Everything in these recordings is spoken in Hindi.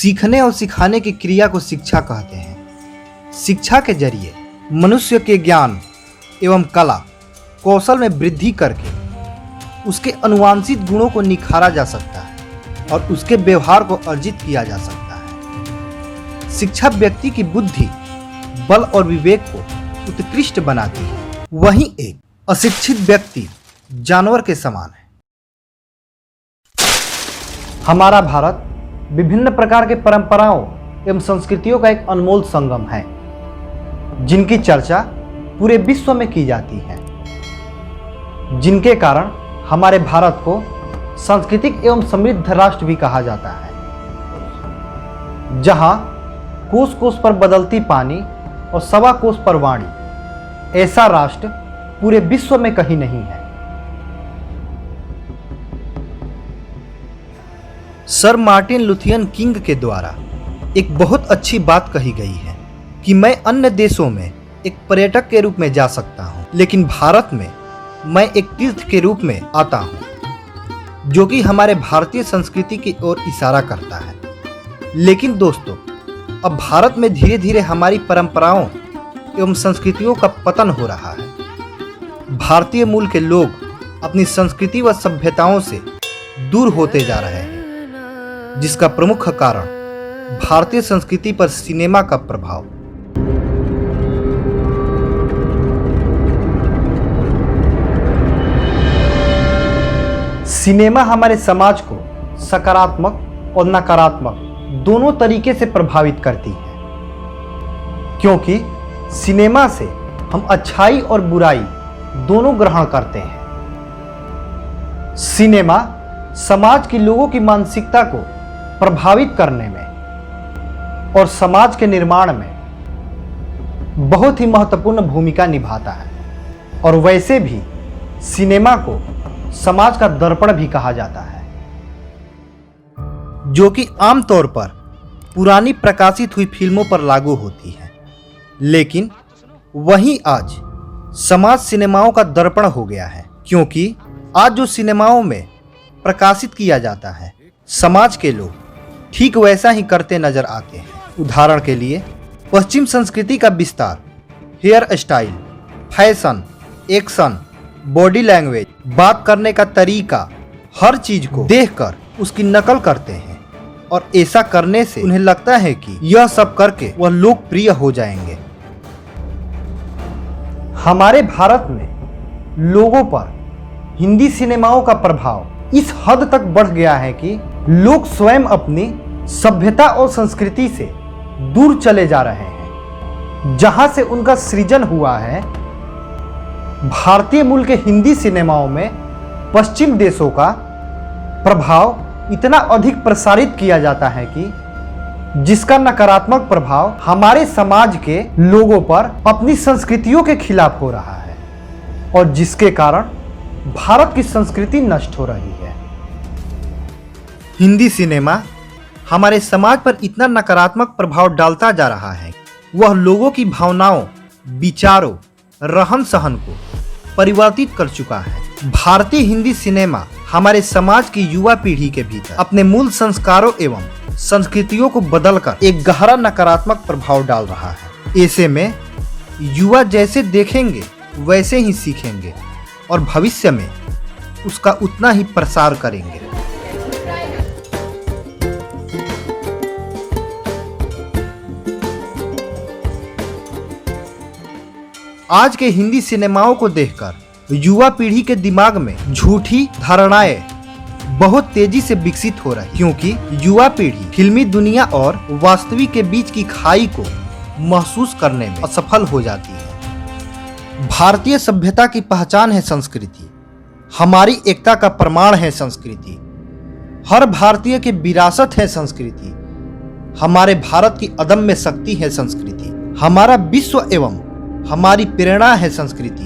सीखने और सिखाने की क्रिया को शिक्षा कहते हैं। शिक्षा के जरिए मनुष्य के ज्ञान एवं कला कौशल में वृद्धि करके उसके अनुवांशिक गुणों को निखारा जा सकता है और उसके व्यवहार को अर्जित किया जा सकता है। शिक्षा व्यक्ति की बुद्धि, बल और विवेक को उत्कृष्ट बनाती है। वहीं एक अशिक्षित व्यक्ति जानवर के समान है। हमारा भारत विभिन्न प्रकार के परंपराओं एवं संस्कृतियों का एक अनमोल संगम है, जिनकी चर्चा पूरे विश्व में की जाती है, जिनके कारण हमारे भारत को सांस्कृतिक एवं समृद्ध राष्ट्र भी कहा जाता है, जहां कोस कोस पर बदलती पानी और सवा कोस पर वाणी, ऐसा राष्ट्र पूरे विश्व में कहीं नहीं है। सर मार्टिन लुथियन किंग के द्वारा एक बहुत अच्छी बात कही गई है कि मैं अन्य देशों में एक पर्यटक के रूप में जा सकता हूं, लेकिन भारत में मैं एक तीर्थ के रूप में आता हूं, जो कि हमारे भारतीय संस्कृति की ओर इशारा करता है। लेकिन दोस्तों, अब भारत में धीरे धीरे हमारी परंपराओं एवं संस्कृतियों का पतन हो रहा है। भारतीय मूल के लोग अपनी संस्कृति व सभ्यताओं से दूर होते जा रहे हैं, जिसका प्रमुख कारण भारतीय संस्कृति पर सिनेमा का प्रभाव। सिनेमा हमारे समाज को सकारात्मक और नकारात्मक दोनों तरीके से प्रभावित करती है, क्योंकि सिनेमा से हम अच्छाई और बुराई दोनों ग्रहण करते हैं। सिनेमा समाज के लोगों की मानसिकता को प्रभावित करने में और समाज के निर्माण में बहुत ही महत्वपूर्ण भूमिका निभाता है, और वैसे भी सिनेमा को समाज का दर्पण भी कहा जाता है, जो कि आमतौर पर पुरानी प्रकाशित हुई फिल्मों पर लागू होती है। लेकिन वहीं आज समाज सिनेमाओं का दर्पण हो गया है, क्योंकि आज जो सिनेमाओं में प्रकाशित किया जाता है, समाज के लोग ठीक वैसा ही करते नजर आते हैं। उदाहरण के लिए पश्चिम संस्कृति का विस्तार, hair style, fashion, action, body language, बात करने का तरीका, हर चीज को देखकर उसकी नकल करते हैं, और ऐसा करने से उन्हें लगता है कि यह सब करके वह लोकप्रिय हो जाएंगे। हमारे भारत में लोगों पर हिंदी सिनेमाओं का प्रभाव इस हद तक बढ़ गया है कि लोग स्वयं अपनी सभ्यता और संस्कृति से दूर चले जा रहे हैं। जहां से उनका सृजन हुआ है, भारतीय मूल के हिंदी सिनेमाओं में पश्चिम देशों का प्रभाव इतना अधिक प्रसारित किया जाता है कि जिसका नकारात्मक प्रभाव हमारे समाज के लोगों पर अपनी संस्कृतियों के खिलाफ हो रहा है, और जिसके कारण भारत की संस्कृति नष्ट हो रही है। हिंदी सिनेमा हमारे समाज पर इतना नकारात्मक प्रभाव डालता जा रहा है, वह लोगों की भावनाओं, विचारों, रहन सहन को परिवर्तित कर चुका है। भारतीय हिंदी सिनेमा हमारे समाज की युवा पीढ़ी के भीतर अपने मूल संस्कारों एवं संस्कृतियों को बदलकर एक गहरा नकारात्मक प्रभाव डाल रहा है। ऐसे में युवा जैसे देखेंगे वैसे ही सीखेंगे, और भविष्य में उसका उतना ही प्रसार करेंगे। आज के हिंदी सिनेमाओं को देखकर युवा पीढ़ी के दिमाग में झूठी धारणाएं बहुत तेजी से विकसित हो रही, क्योंकि युवा पीढ़ी फिल्मी दुनिया और वास्तविक के बीच की खाई को महसूस करने में असफल हो जाती है। भारतीय सभ्यता की पहचान है संस्कृति, हमारी एकता का प्रमाण है संस्कृति, हर भारतीय की विरासत है संस्कृति, हमारे भारत की अदम्य शक्ति है संस्कृति, हमारा विश्व एवं हमारी प्रेरणा है संस्कृति।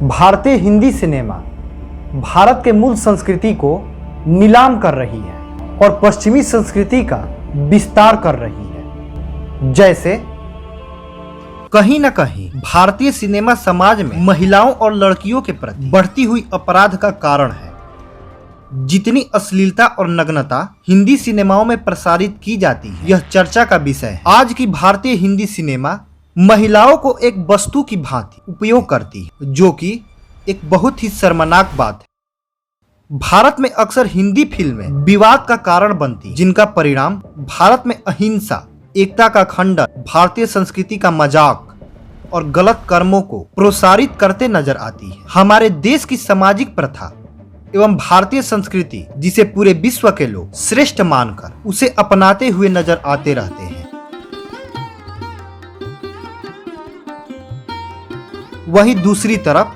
भारतीय हिंदी सिनेमा भारत के मूल संस्कृति को नीलाम कर रही है और पश्चिमी संस्कृति का विस्तार कर रही है। जैसे कहीं न कहीं भारतीय सिनेमा समाज में महिलाओं और लड़कियों के प्रति बढ़ती हुई अपराध का कारण है। जितनी अश्लीलता और नग्नता हिंदी सिनेमाओं में प्रसारित की जाती है, यह चर्चा का विषय है। आज की भारतीय हिंदी सिनेमा महिलाओं को एक वस्तु की भांति उपयोग करती है, जो कि एक बहुत ही शर्मनाक बात है। भारत में अक्सर हिंदी फिल्में विवाद का कारण बनती, जिनका परिणाम भारत में अहिंसा, एकता का खंडन, भारतीय संस्कृति का मजाक और गलत कर्मों को प्रोत्साहित करते नजर आती है। हमारे देश की सामाजिक प्रथा एवं भारतीय संस्कृति, जिसे पूरे विश्व के लोग श्रेष्ठ मानकर उसे अपनाते हुए नजर आते रहते हैं। वहीं दूसरी तरफ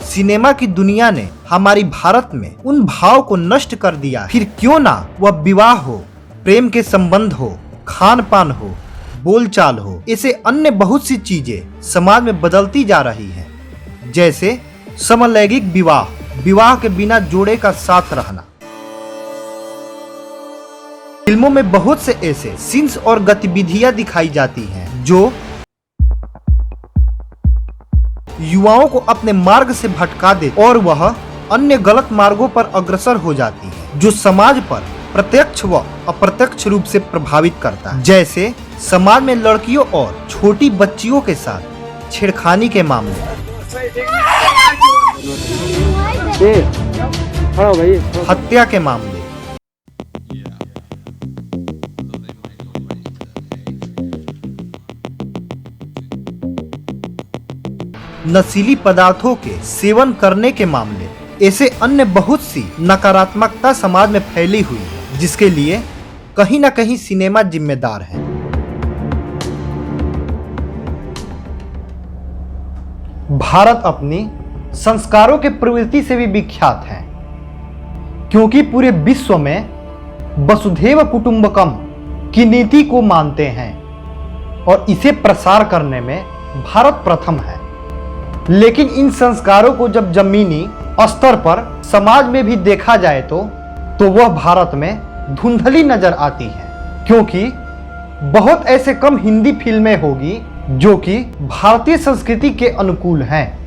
सिनेमा की दुनिया ने हमारी भारत में उन भाव को नष्ट कर दिया। फिर क्यों ना वह विवाह हो, प्रेम के संबंध हो, खान पान हो, बोलचाल हो, ऐसे अन्य बहुत सी चीजें समाज में बदलती जा रही हैं। जैसे समलैंगिक विवाह, विवाह के बिना जोड़े का साथ रहना। फिल्मों में बहुत से ऐसे सीन्स और गतिविधियां दिखाई जाती हैं जो युवाओं को अपने मार्ग से भटका दे और वह अन्य गलत मार्गों पर अग्रसर हो जाती है, जो समाज पर प्रत्यक्ष व अप्रत्यक्ष रूप से प्रभावित करता है। जैसे समाज में लड़कियों और छोटी बच्चियों के साथ छेड़खानी के मामले, हत्या के मामले, नशीली पदार्थों के सेवन करने के मामले, ऐसे अन्य बहुत सी नकारात्मकता समाज में फैली हुई है, जिसके लिए कहीं न कहीं सिनेमा जिम्मेदार है। भारत अपनी संस्कारों के प्रवृत्ति से भी विख्यात है, क्योंकि पूरे विश्व में वसुधैव कुटुंबकम की नीति को मानते हैं और इसे प्रसार करने में भारत प्रथम है। लेकिन इन संस्कारों को जब जमीनी स्तर पर समाज में भी देखा जाए तो वह भारत में धुंधली नजर आती है, क्योंकि बहुत ऐसे कम हिंदी फिल्में होगी जो कि भारतीय संस्कृति के अनुकूल हैं।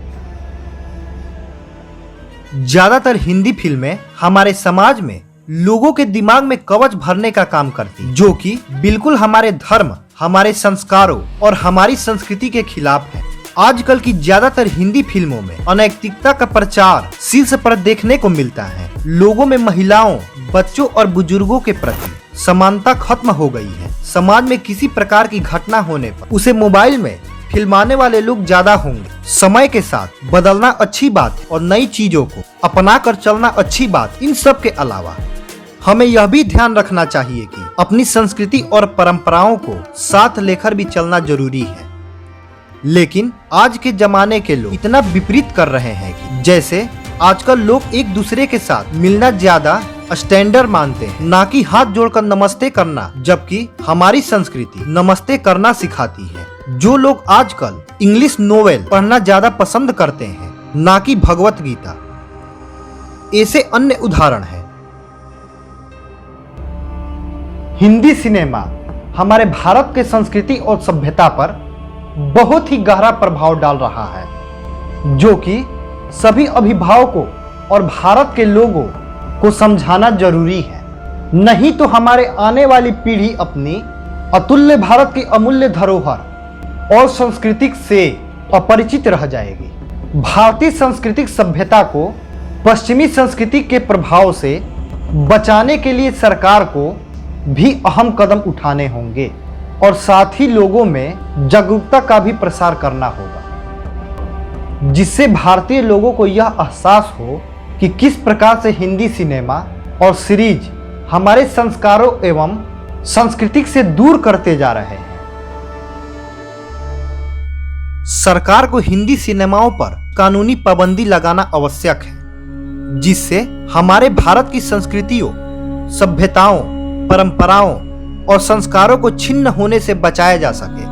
ज्यादातर हिंदी फिल्में हमारे समाज में लोगों के दिमाग में कवच भरने का काम करती, जो कि बिल्कुल हमारे धर्म, हमारे संस्कारों और हमारी संस्कृति के खिलाफ है। आजकल की ज्यादातर हिंदी फिल्मों में अनैतिकता का प्रचार शीर्ष पर देखने को मिलता है। लोगों में महिलाओं, बच्चों और बुजुर्गों के प्रति समानता खत्म हो गई है। समाज में किसी प्रकार की घटना होने पर उसे मोबाइल में फिल्माने वाले लोग ज्यादा होंगे। समय के साथ बदलना अच्छी बात है और नई चीजों को अपना कर चलना अच्छी बात। इन सब के अलावा हमें यह भी ध्यान रखना चाहिए कि अपनी संस्कृति और परंपराओं को साथ लेकर भी चलना जरूरी है। लेकिन आज के जमाने के लोग इतना विपरीत कर रहे हैं कि जैसे आजकल लोग एक दूसरे के साथ मिलना ज्यादा स्टैंडर्ड मानते हैं, ना कि हाथ जोड़कर नमस्ते करना, जबकि हमारी संस्कृति नमस्ते करना सिखाती है। जो लोग आजकल इंग्लिश नोवेल पढ़ना ज्यादा पसंद करते हैं, ना कि भगवत गीता। ऐसे अन्य उदाहरण हैं। हिंदी सिनेमा हमारे भारत के संस्कृति और सभ्यता पर बहुत ही गहरा प्रभाव डाल रहा है, जो कि सभी अभिभावकों और भारत के लोगों को समझाना जरूरी है। नहीं तो हमारे आने वाली पीढ़ी अपनी अतुल्य भारत की अमूल्य धरोहर और संस्कृति से अपरिचित रह जाएगी। भारतीय सांस्कृतिक सभ्यता को पश्चिमी संस्कृति के प्रभाव से बचाने के लिए सरकार को भी अहम कदम उठाने होंगे और साथ ही लोगों में जागरूकता का भी प्रसार करना होगा, जिससे भारतीय लोगों को यह एहसास हो कि किस प्रकार से हिंदी सिनेमा और सीरीज हमारे संस्कारों एवं संस्कृति से दूर करते जा रहे हैं। सरकार को हिंदी सिनेमाओं पर कानूनी पाबंदी लगाना आवश्यक है, जिससे हमारे भारत की संस्कृतियों, सभ्यताओं, परंपराओं और संस्कारों को छिन्न होने से बचाया जा सके।